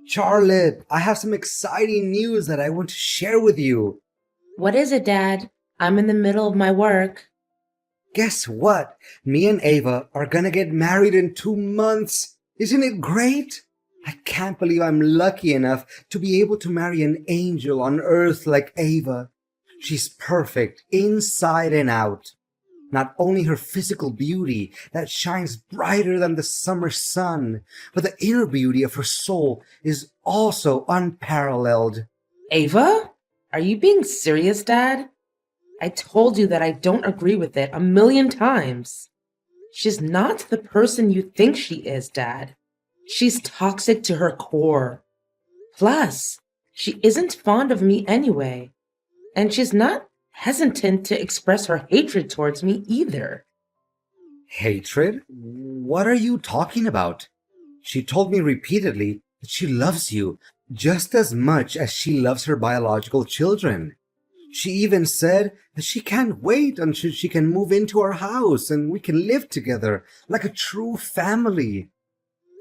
Charlotte, I have some exciting news that I want to share with you. What is it, Dad? I'm in the middle of my work. Guess what? Me and Ava are gonna get married in 2 months. Isn't it great? I can't believe I'm lucky enough to be able to marry an angel on earth like Ava. She's perfect inside and out. Not only her physical beauty that shines brighter than the summer sun, but the inner beauty of her soul is also unparalleled. Ava? Are you being serious, Dad? I told you that I don't agree with it a million times. She's not the person you think she is, Dad. She's toxic to her core. Plus, she isn't fond of me anyway, and she's not hesitant to express her hatred towards me either. Hatred? What are you talking about? She told me repeatedly that she loves you just as much as she loves her biological children. She even said that she can't wait until she can move into our house and we can live together like a true family.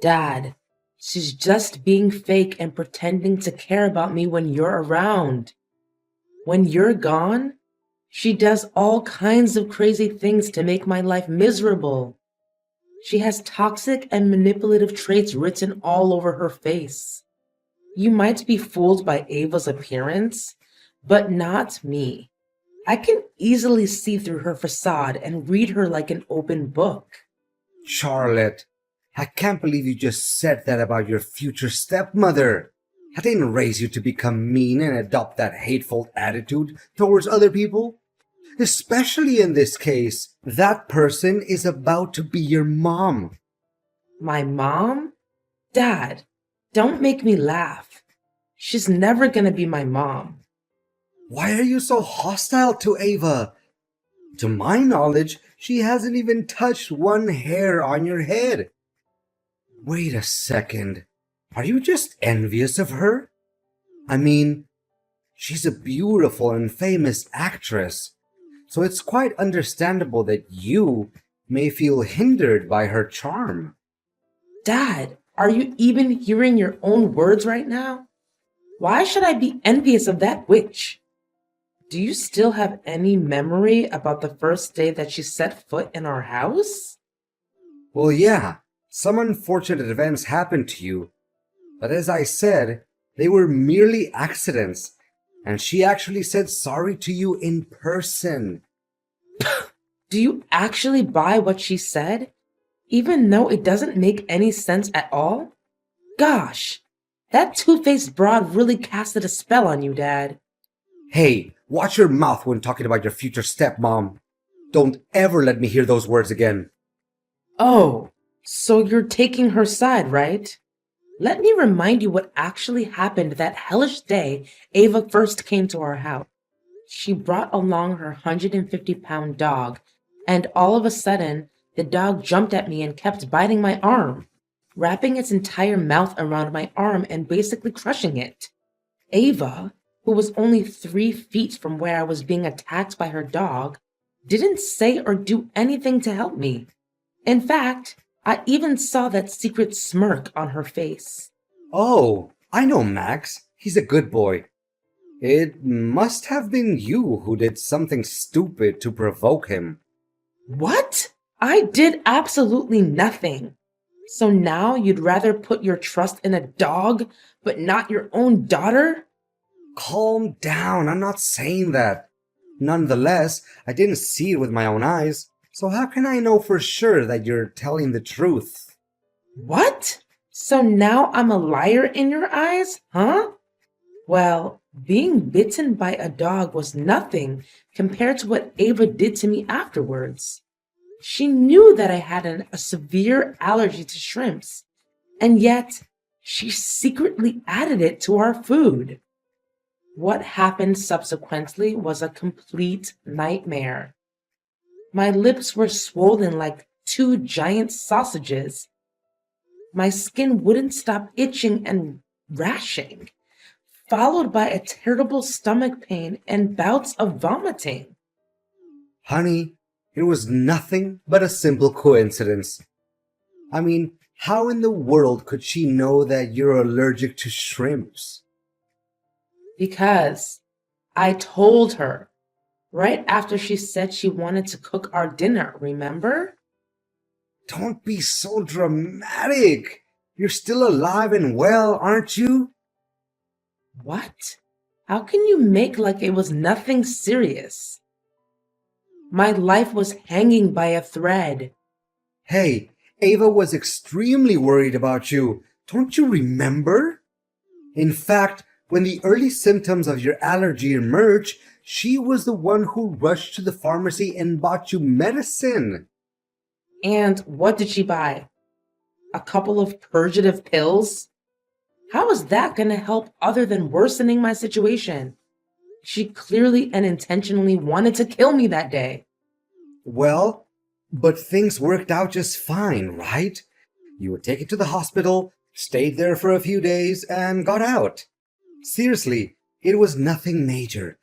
Dad, she's just being fake and pretending to care about me when you're around. When you're gone, she does all kinds of crazy things to make my life miserable. She has toxic and manipulative traits written all over her face. You might be fooled by Ava's appearance, but not me. I can easily see through her facade and read her like an open book. Charlotte, I can't believe you just said that about your future stepmother. I didn't raise you to become mean and adopt that hateful attitude towards other people. Especially in this case, that person is about to be your mom. My mom? Dad, don't make me laugh. She's never gonna be my mom. Why are you so hostile to Ava? To my knowledge, she hasn't even touched one hair on your head. Wait a second. Are you just envious of her? I mean, she's a beautiful and famous actress, so it's quite understandable that you may feel hindered by her charm. Dad, are you even hearing your own words right now? Why should I be envious of that witch? Do you still have any memory about the first day that she set foot in our house? Well, yeah, some unfortunate events happened to you, but as I said, they were merely accidents, and she actually said sorry to you in person. Do you actually buy what she said, even though it doesn't make any sense at all? Gosh, that two-faced broad really casted a spell on you, Dad. Hey, watch your mouth when talking about your future stepmom. Don't ever let me hear those words again. Oh, so you're taking her side, right? Let me remind you what actually happened that hellish day Ava first came to our house. She brought along her 150-pound dog, and all of a sudden, the dog jumped at me and kept biting my arm, wrapping its entire mouth around my arm and basically crushing it. Ava, who was only 3 feet from where I was being attacked by her dog, didn't say or do anything to help me. In fact, I even saw that secret smirk on her face. Oh, I know Max. He's a good boy. It must have been you who did something stupid to provoke him. What? I did absolutely nothing. So now you'd rather put your trust in a dog, but not your own daughter? Calm down, I'm not saying that. Nonetheless, I didn't see it with my own eyes, so how can I know for sure that you're telling the truth? What? So now I'm a liar in your eyes, huh? Well, being bitten by a dog was nothing compared to what Ava did to me afterwards. She knew that I had a severe allergy to shrimps, and yet she secretly added it to our food. What happened subsequently was a complete nightmare. My lips were swollen like two giant sausages. My skin wouldn't stop itching and rashing, followed by a terrible stomach pain and bouts of vomiting. Honey, it was nothing but a simple coincidence. I mean, How in the world could she know that you're allergic to shrimps? Because I told her right after she said she wanted to cook our dinner, remember? Don't be so dramatic. You're still alive and well, aren't you? What? How can you make like it was nothing serious? My life was hanging by a thread. Hey, Ava was extremely worried about you. Don't you remember? In fact, when the early symptoms of your allergy emerged, she was the one who rushed to the pharmacy and bought you medicine. And what did she buy? A couple of purgative pills? How is that going to help other than worsening my situation? She clearly and intentionally wanted to kill me that day. Well, but things worked out just fine, right? You were taken to the hospital, stayed there for a few days, and got out. Seriously, it was nothing major.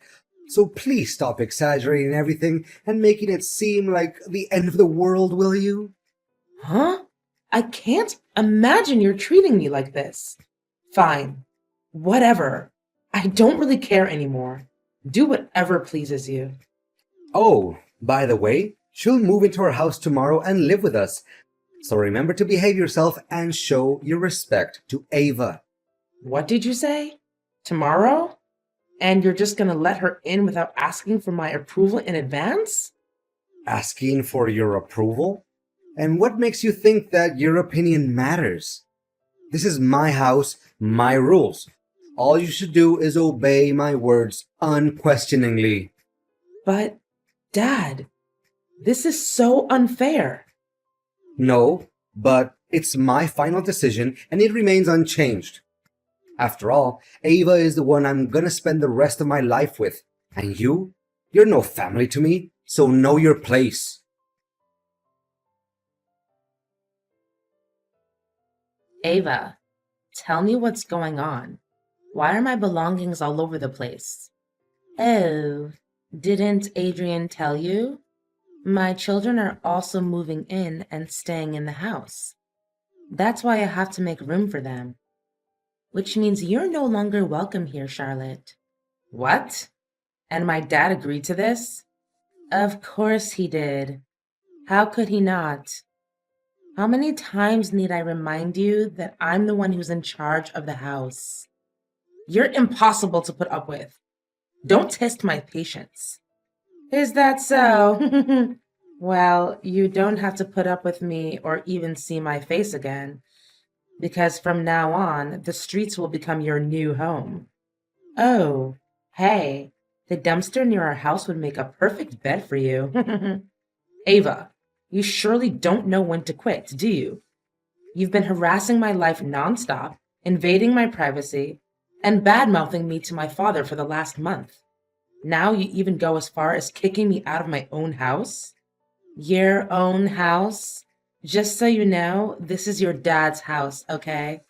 So please stop exaggerating everything and making it seem like the end of the world, will you? Huh? I can't imagine you're treating me like this. Fine. Whatever. I don't really care anymore. Do whatever pleases you. Oh, by the way, she'll move into our house tomorrow and live with us. So remember to behave yourself and show your respect to Ava. What did you say? Tomorrow? And you're just gonna let her in without asking for my approval in advance? Asking for your approval? And what makes you think that your opinion matters? This is my house, my rules. All you should do is obey my words unquestioningly. But, Dad, this is so unfair. No, but it's my final decision and it remains unchanged. After all, Ava is the one I'm gonna spend the rest of my life with. And you're no family to me, so know your place. Ava, tell me what's going on. Why are my belongings all over the place? Oh, didn't Adrian tell you? My children are also moving in and staying in the house. That's why I have to make room for them. Which means you're no longer welcome here, Charlotte. What? And my dad agreed to this? Of course he did. How could he not? How many times need I remind you that I'm the one who's in charge of the house? You're impossible to put up with. Don't test my patience. Is that so? Well, you don't have to put up with me or even see my face again, because from now on, the streets will become your new home. Oh, hey, the dumpster near our house would make a perfect bed for you. Ava, you surely don't know when to quit, do you? You've been harassing my life nonstop, invading my privacy, and bad-mouthing me to my father for the last month. Now you even go as far as kicking me out of my own house? Your own house? Just so you know, this is your dad's house, okay?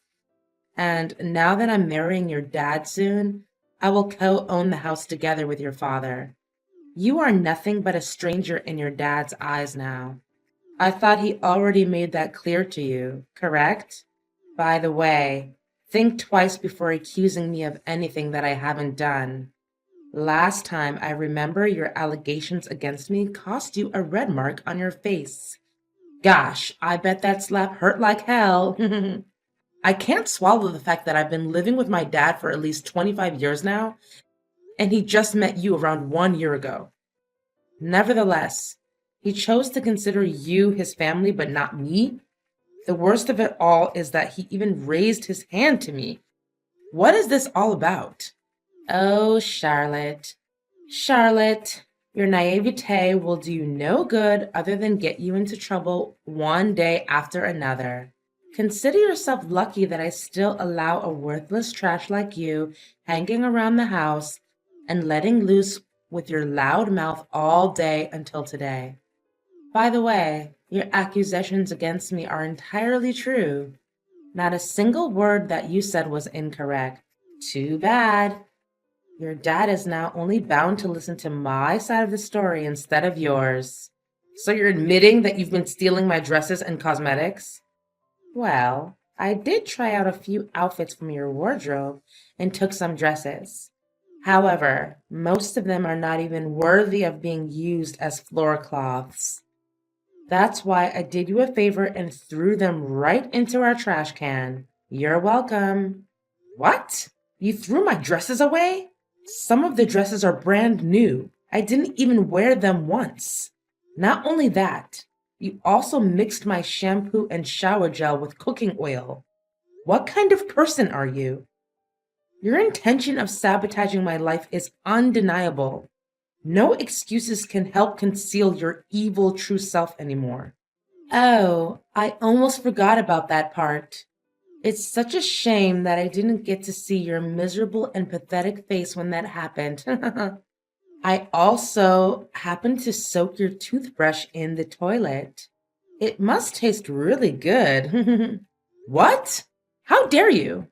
And now that I'm marrying your dad soon, I will co-own the house together with your father. You are nothing but a stranger in your dad's eyes now. I thought he already made that clear to you, correct? By the way, think twice before accusing me of anything that I haven't done. Last time I remember your allegations against me cost you a red mark on your face. Gosh, I bet that slap hurt like hell. I can't swallow the fact that I've been living with my dad for at least 25 years now, and he just met you around 1 year ago. Nevertheless, he chose to consider you his family but not me. The worst of it all is that he even raised his hand to me. What is this all about? Oh, Charlotte. Charlotte, your naivete will do you no good other than get you into trouble one day after another. Consider yourself lucky that I still allow a worthless trash like you hanging around the house and letting loose with your loud mouth all day until today. By the way, your accusations against me are entirely true. Not a single word that you said was incorrect. Too bad. Your dad is now only bound to listen to my side of the story instead of yours. So you're admitting that you've been stealing my dresses and cosmetics? Well, I did try out a few outfits from your wardrobe and took some dresses. However, most of them are not even worthy of being used as floor cloths. That's why I did you a favor and threw them right into our trash can. You're welcome. What? You threw my dresses away? Some of the dresses are brand new. I didn't even wear them once. Not only that, you also mixed my shampoo and shower gel with cooking oil. What kind of person are you? Your intention of sabotaging my life is undeniable. No excuses can help conceal your evil true self anymore. Oh, I almost forgot about that part. It's such a shame that I didn't get to see your miserable and pathetic face when that happened. I also happened to soak your toothbrush in the toilet. It must taste really good. What? How dare you?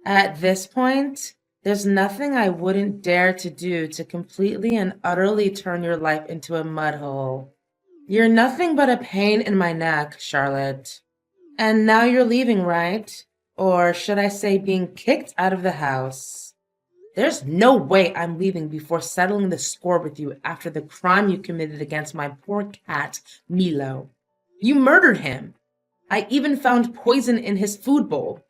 At this point, there's nothing I wouldn't dare to do to completely and utterly turn your life into a mud hole. You're nothing but a pain in my neck, Charlotte. And now you're leaving, right? Or should I say being kicked out of the house? There's no way I'm leaving before settling the score with you after the crime you committed against my poor cat, Milo. You murdered him. I even found poison in his food bowl.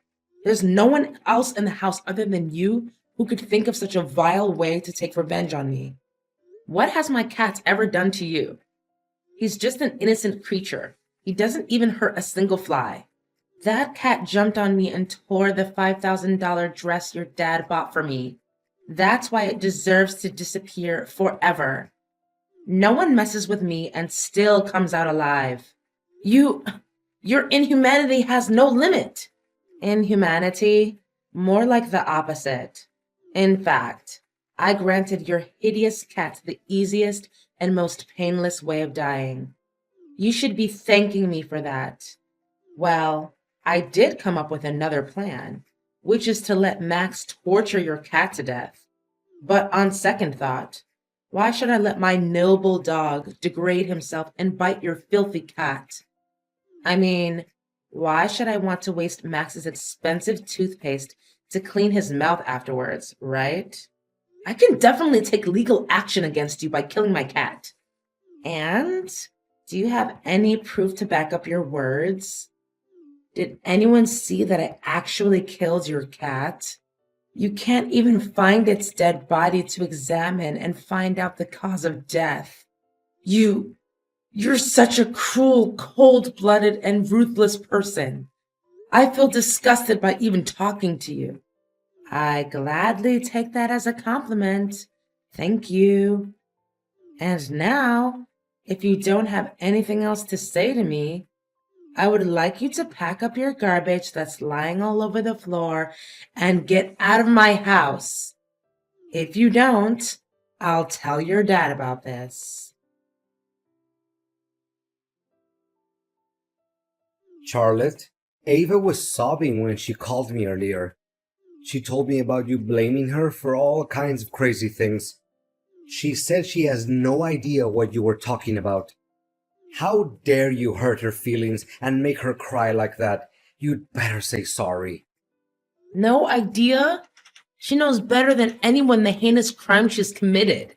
There's no one else in the house other than you who could think of such a vile way to take revenge on me. What has my cat ever done to you? He's just an innocent creature. He doesn't even hurt a single fly. That cat jumped on me and tore the $5,000 dress your dad bought for me. That's why it deserves to disappear forever. No one messes with me and still comes out alive. Your inhumanity has no limit. Inhumanity? More like the opposite. In fact, I granted your hideous cat the easiest and most painless way of dying. You should be thanking me for that. Well, I did come up with another plan, which is to let Max torture your cat to death. But on second thought, why should I let my noble dog degrade himself and bite your filthy cat? I mean, why should I want to waste Max's expensive toothpaste to clean his mouth afterwards, right? I can definitely take legal action against you by killing my cat. And do you have any proof to back up your words? Did anyone see that I actually killed your cat? You can't even find its dead body to examine and find out the cause of death. You're such a cruel, cold-blooded, and ruthless person. I feel disgusted by even talking to you. I gladly take that as a compliment. Thank you. And now, if you don't have anything else to say to me, I would like you to pack up your garbage that's lying all over the floor and get out of my house. If you don't, I'll tell your dad about this. Charlotte, Ava was sobbing when she called me earlier. She told me about you blaming her for all kinds of crazy things. She said she has no idea what you were talking about. How dare you hurt her feelings and make her cry like that? You'd better say sorry. No idea? She knows better than anyone the heinous crime she's committed.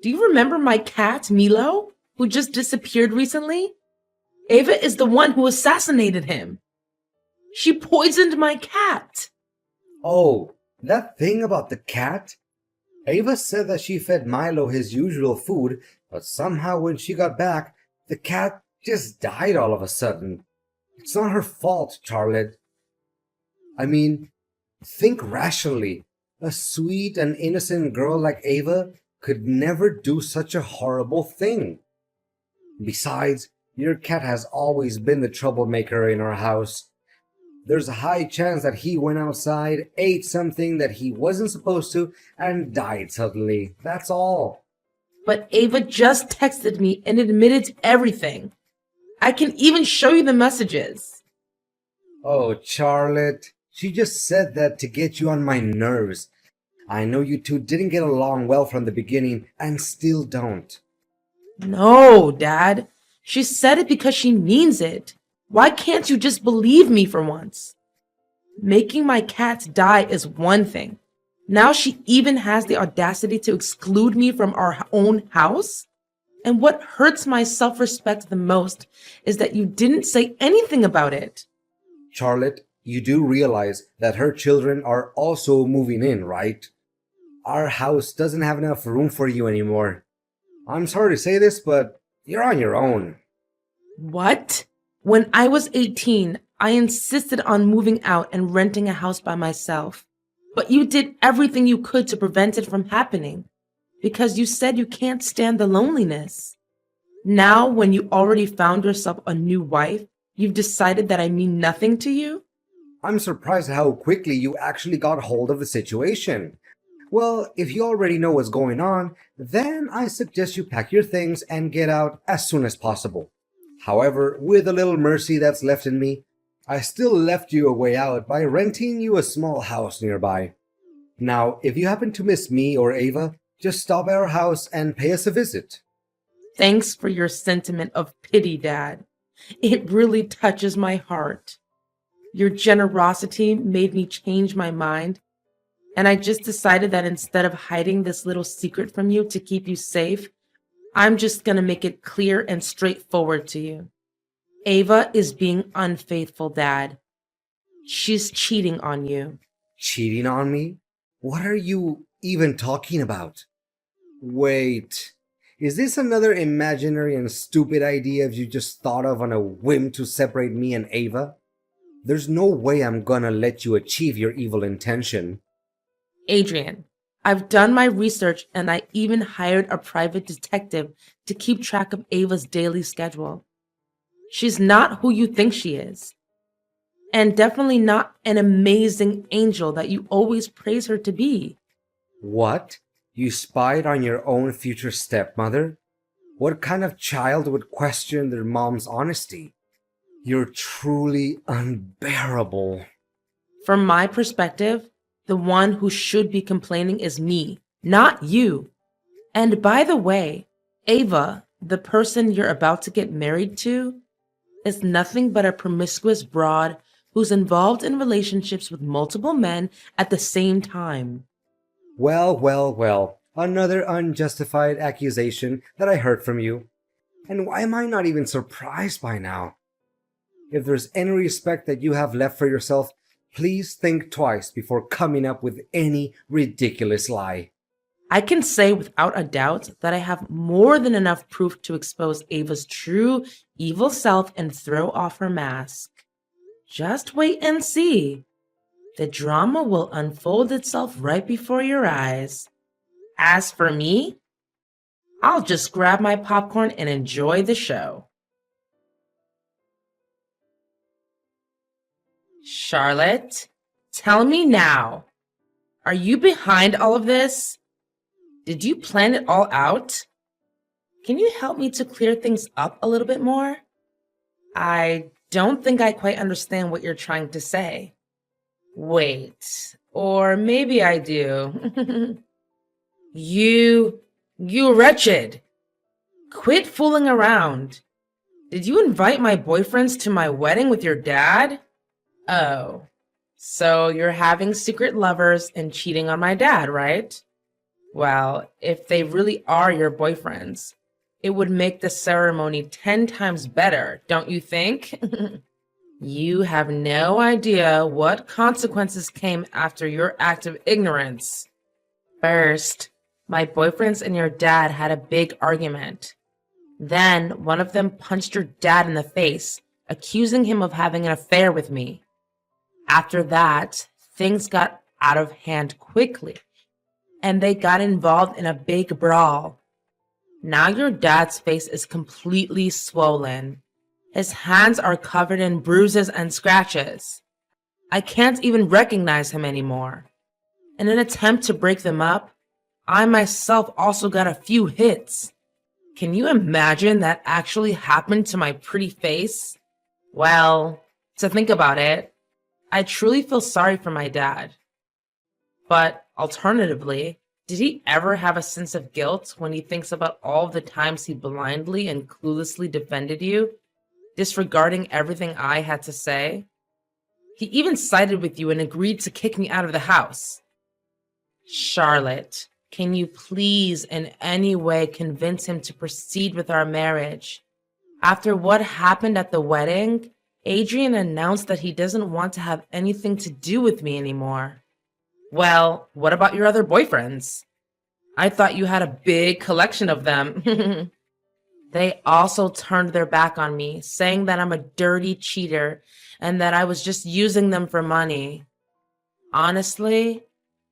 Do you remember my cat, Milo, who just disappeared recently? Ava is the one who assassinated him. She poisoned my cat. Oh, that thing about the cat? Ava said that she fed Milo his usual food, but somehow when she got back, the cat just died all of a sudden. It's not her fault, Charlotte. I mean, think rationally. A sweet and innocent girl like Ava could never do such a horrible thing. Besides, your cat has always been the troublemaker in our house. There's a high chance that he went outside, ate something that he wasn't supposed to, and died suddenly. That's all. But Ava just texted me and admitted to everything. I can even show you the messages. Oh, Charlotte, she just said that to get you on my nerves. I know you two didn't get along well from the beginning and still don't. No, Dad. She said it because she means it. Why can't you just believe me for once? Making my cats die is one thing. Now she even has the audacity to exclude me from our own house? And what hurts my self-respect the most is that you didn't say anything about it. Charlotte, you do realize that her children are also moving in, right? Our house doesn't have enough room for you anymore. I'm sorry to say this, but you're on your own. What? When I was 18, I insisted on moving out and renting a house by myself. But you did everything you could to prevent it from happening because you said you can't stand the loneliness. Now, when you already found yourself a new wife, you've decided that I mean nothing to you? I'm surprised how quickly you actually got hold of the situation. Well, if you already know what's going on, then I suggest you pack your things and get out as soon as possible. However, with a little mercy that's left in me, I still left you a way out by renting you a small house nearby. Now, if you happen to miss me or Ava, just stop at our house and pay us a visit. Thanks for your sentiment of pity, Dad. It really touches my heart. Your generosity made me change my mind, and I just decided that instead of hiding this little secret from you to keep you safe, I'm just gonna make it clear and straightforward to you. Ava is being unfaithful, Dad. She's cheating on you. Cheating on me? What are you even talking about? Wait, is this another imaginary and stupid idea you just thought of on a whim to separate me and Ava? There's no way I'm gonna let you achieve your evil intention. Adrian, I've done my research and I even hired a private detective to keep track of Ava's daily schedule. She's not who you think she is. And definitely not an amazing angel that you always praise her to be. What? You spied on your own future stepmother? What kind of child would question their mom's honesty? You're truly unbearable. From my perspective, the one who should be complaining is me, not you. And by the way, Ava, the person you're about to get married to, is nothing but a promiscuous broad who's involved in relationships with multiple men at the same time. Well, another unjustified accusation that I heard from you. And why am I not even surprised by now? If there's any respect that you have left for yourself, please think twice before coming up with any ridiculous lie. I can say without a doubt that I have more than enough proof to expose Ava's true evil self and throw off her mask. Just wait and see. The drama will unfold itself right before your eyes. As for me, I'll just grab my popcorn and enjoy the show. Charlotte, tell me now, are you behind all of this? Did you plan it all out? Can you help me to clear things up a little bit more? I don't think I quite understand what you're trying to say. Wait, or maybe I do. You wretched. Quit fooling around. Did you invite my boyfriends to my wedding with your dad? Oh, so you're having secret lovers and cheating on my dad, right? Well, if they really are your boyfriends, it would make the ceremony 10 times better, don't you think? You have no idea what consequences came after your act of ignorance. First, my boyfriends and your dad had a big argument. Then, one of them punched your dad in the face, accusing him of having an affair with me. After that, things got out of hand quickly, and they got involved in a big brawl. Now your dad's face is completely swollen. His hands are covered in bruises and scratches. I can't even recognize him anymore. In an attempt to break them up, I myself also got a few hits. Can you imagine that actually happened to my pretty face? Well, to think about it, I truly feel sorry for my dad. But alternatively, did he ever have a sense of guilt when he thinks about all the times he blindly and cluelessly defended you? disregarding everything I had to say. He even sided with you and agreed to kick me out of the house. Charlotte, can you please in any way convince him to proceed with our marriage? After what happened at the wedding, Adrian announced that he doesn't want to have anything to do with me anymore. Well, what about your other boyfriends? I thought you had a big collection of them. They also turned their back on me, saying that I'm a dirty cheater and that I was just using them for money. Honestly,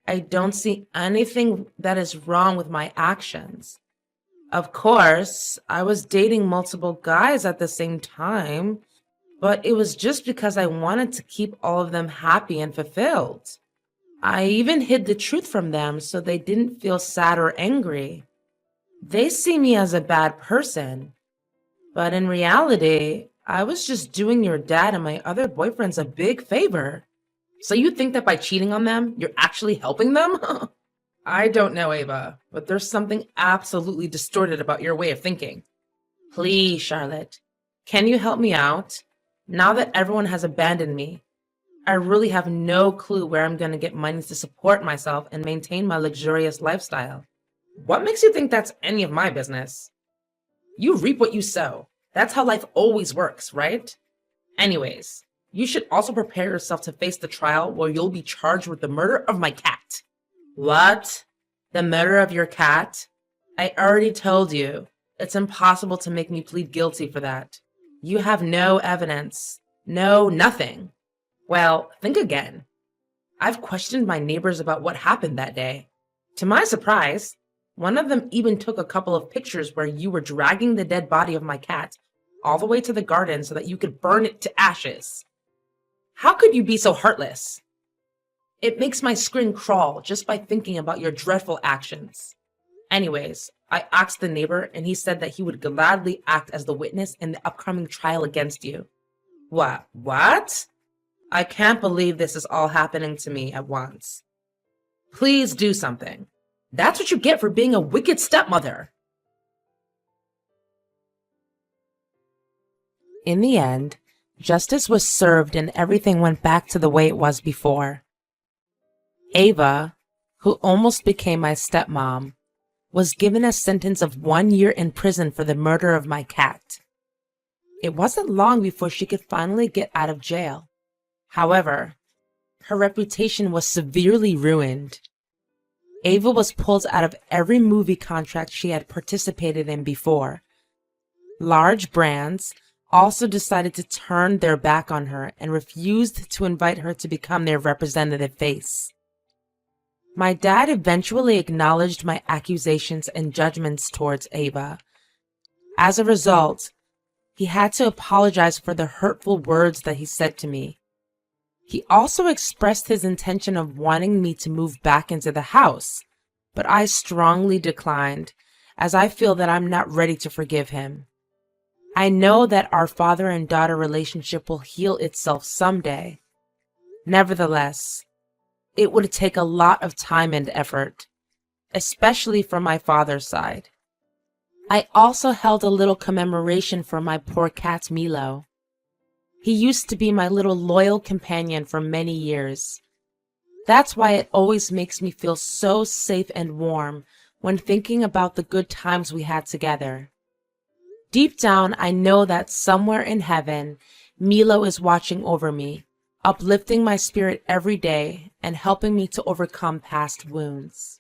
I don't see anything that is wrong with my actions. Of course, I was dating multiple guys at the same time, but it was just because I wanted to keep all of them happy and fulfilled. I even hid the truth from them so they didn't feel sad or angry. They see me as a bad person, but in reality, I was just doing your dad and my other boyfriends a big favor. So you think that by cheating on them, you're actually helping them? I don't know, Ava, but there's something absolutely distorted about your way of thinking. Please, Charlotte, can you help me out? Now that everyone has abandoned me, I really have no clue where I'm going to get money to support myself and maintain my luxurious lifestyle. What makes you think that's any of my business? You reap what you sow. That's how life always works, right? Anyways, you should also prepare yourself to face the trial where you'll be charged with the murder of my cat. What? The murder of your cat? I already told you. It's impossible to make me plead guilty for that. You have no evidence. No, nothing. Well, think again. I've questioned my neighbors about what happened that day. To my surprise, one of them even took a couple of pictures where you were dragging the dead body of my cat all the way to the garden so that you could burn it to ashes. How could you be so heartless? It makes my skin crawl just by thinking about your dreadful actions. Anyways, I asked the neighbor and he said that he would gladly act as the witness in the upcoming trial against you. What? I can't believe this is all happening to me at once. Please do something. That's what you get for being a wicked stepmother. In the end, justice was served and everything went back to the way it was before. Ava, who almost became my stepmom, was given a sentence of 1 year in prison for the murder of my cat. It wasn't long before she could finally get out of jail. However, her reputation was severely ruined. Ava was pulled out of every movie contract she had participated in before. Large brands also decided to turn their back on her and refused to invite her to become their representative face. My dad eventually acknowledged my accusations and judgments towards Ava. As a result, he had to apologize for the hurtful words that he said to me. He also expressed his intention of wanting me to move back into the house, but I strongly declined, as I feel that I'm not ready to forgive him. I know that our father and daughter relationship will heal itself someday. Nevertheless, it would take a lot of time and effort, especially from my father's side. I also held a little commemoration for my poor cat Milo. He used to be my little loyal companion for many years. That's why it always makes me feel so safe and warm when thinking about the good times we had together. Deep down, I know that somewhere in heaven, Milo is watching over me, uplifting my spirit every day and helping me to overcome past wounds.